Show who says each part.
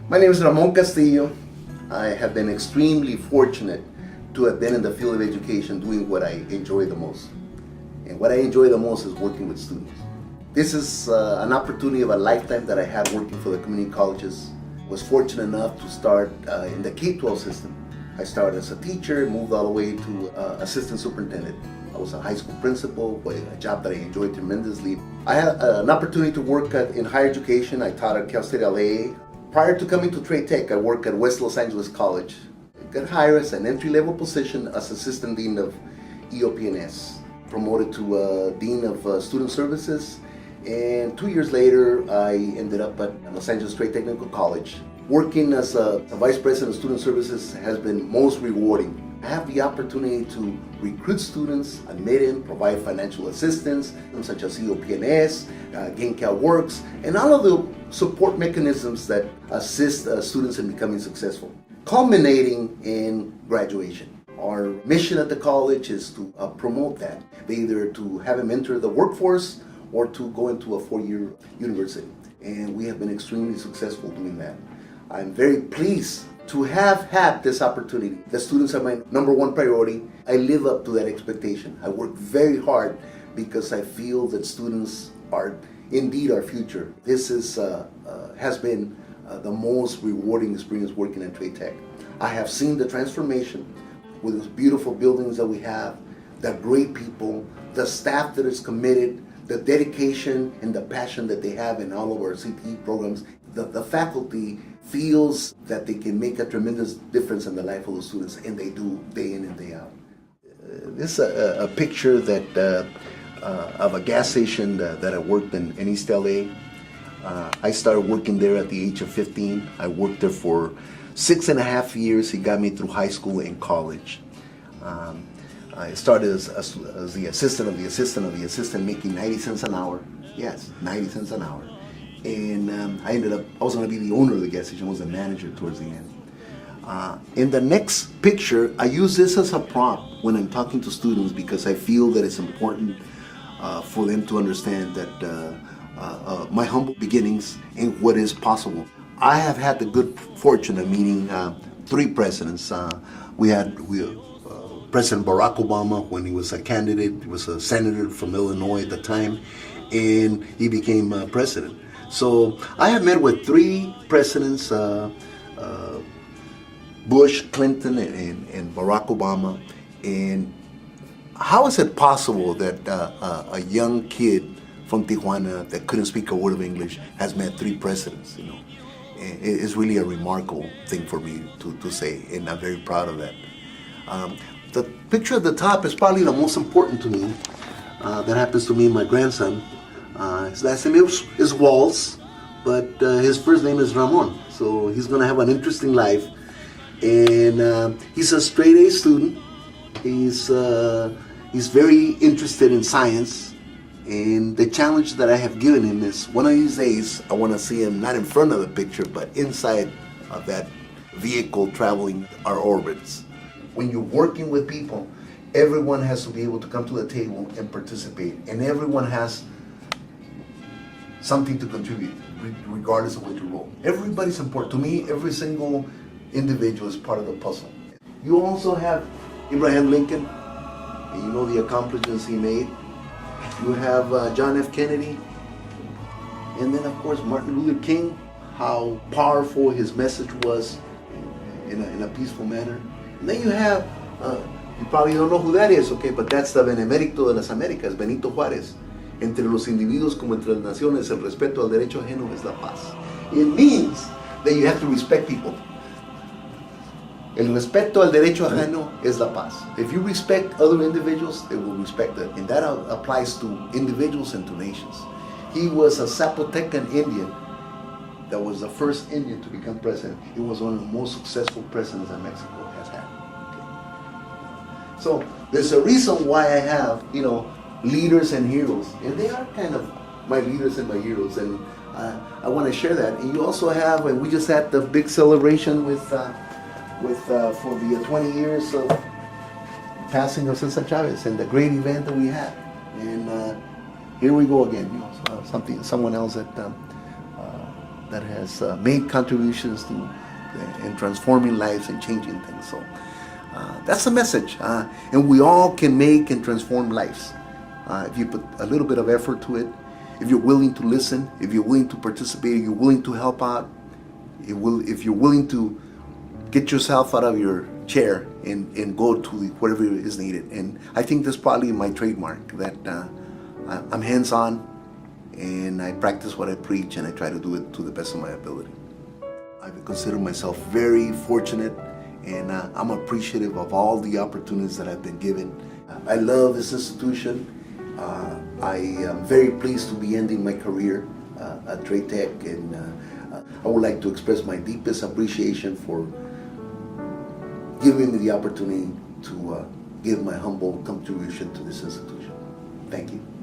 Speaker 1: My name is Ramon Castillo. I have been extremely fortunate to have been in the field of education doing what I enjoy the most. And what I enjoy the most is working with students. This is an opportunity of a lifetime that I had working for the community colleges. Was fortunate enough to start in the K-12 system. I started as a teacher, moved all the way to assistant superintendent. I was a high school principal, a job that I enjoyed tremendously. I had an opportunity to work in higher education. I taught at Cal State LA. Prior to coming to Trade Tech, I worked at West Los Angeles College. I got hired as an entry-level position as Assistant Dean of EOP&S, promoted to Dean of Student Services, and 2 years later, I ended up at Los Angeles Trade Technical College. Working as a Vice President of Student Services has been most rewarding. I have the opportunity to recruit students, admit them, provide financial assistance, such as EOP&S, GainCal Works, and all of the support mechanisms that assist students in becoming successful, culminating in graduation. Our mission at the college is to promote that, either to have them enter the workforce or to go into a four-year university. And we have been extremely successful doing that. I'm very pleased to have had this opportunity. The students are my number one priority. I live up to that expectation. I work very hard because I feel that students are indeed our future. This has been the most rewarding experience working at Trade Tech. I have seen the transformation with those beautiful buildings that we have, the great people, the staff that is committed, the dedication and the passion that they have in all of our CTE programs. The faculty feels that they can make a tremendous difference in the life of the students, and they do day in and day out. This is a picture that of a gas station that I worked in East LA. I started working there at the age of 15. I worked there for 6.5 years. He got me through high school and college. I started as the assistant of the assistant of the assistant, making 90 cents an hour. Yes, 90 cents an hour. And I was going to be the owner of the gas station. I was the manager towards the end. In the next picture, I use this as a prompt when I'm talking to students because I feel that it's important for them to understand that my humble beginnings and what is possible. I have had the good fortune of meeting 3 presidents. We had President Barack Obama when he was a candidate. He was a senator from Illinois at the time, and he became president. So I have met with 3 presidents, Bush, Clinton, and Barack Obama. And how is it possible that a young kid from Tijuana that couldn't speak a word of English has met 3 presidents? You know, it's really a remarkable thing for me to say, and I'm very proud of that. The picture at the top is probably the most important to me. That happens to me and my grandson. His last name is Walls, but his first name is Ramon. So he's going to have an interesting life. And he's a straight A student. He's very interested in science. And the challenge that I have given him is one of these days, I want to see him not in front of the picture, but inside of that vehicle traveling our orbits. When you're working with people, everyone has to be able to come to the table and participate. And everyone has something to contribute, regardless of what your role. Everybody's important. To me, every single individual is part of the puzzle. You also have Abraham Lincoln, and you know the accomplishments he made. You have John F. Kennedy, and then of course Martin Luther King, how powerful his message was in a peaceful manner. And then you have, you probably don't know who that is, okay, but that's the Benemérito de las Américas, Benito Juárez. Entre los individuos como entre las naciones, el respeto al derecho ajeno es la paz. It means that you have to respect people. El respeto al derecho ajeno es la paz. If you respect other individuals, they will respect it. And that applies to individuals and to nations. He was a Zapotecan Indian that was the first Indian to become president. He was one of the most successful presidents that Mexico has had. Okay. So there's a reason why I have, leaders and heroes. And they are kind of my leaders and my heroes. And I want to share that. And you also have, and we just had the big celebration for the 20 years of passing of Cesar Chavez and the great event that we had. And here we go again, someone else that that has made contributions to and transforming lives and changing things. So that's the message. And we all can make and transform lives if you put a little bit of effort to it. If you're willing to listen, if you're willing to participate, if you're willing to help out, if you're willing to get yourself out of your chair and go to whatever is needed. And I think that's probably my trademark, that I'm hands-on and I practice what I preach and I try to do it to the best of my ability. I consider myself very fortunate, and I'm appreciative of all the opportunities that I've been given. I love this institution. I am very pleased to be ending my career at Trade Tech, and I would like to express my deepest appreciation for giving me the opportunity to give my humble contribution to this institution. Thank you.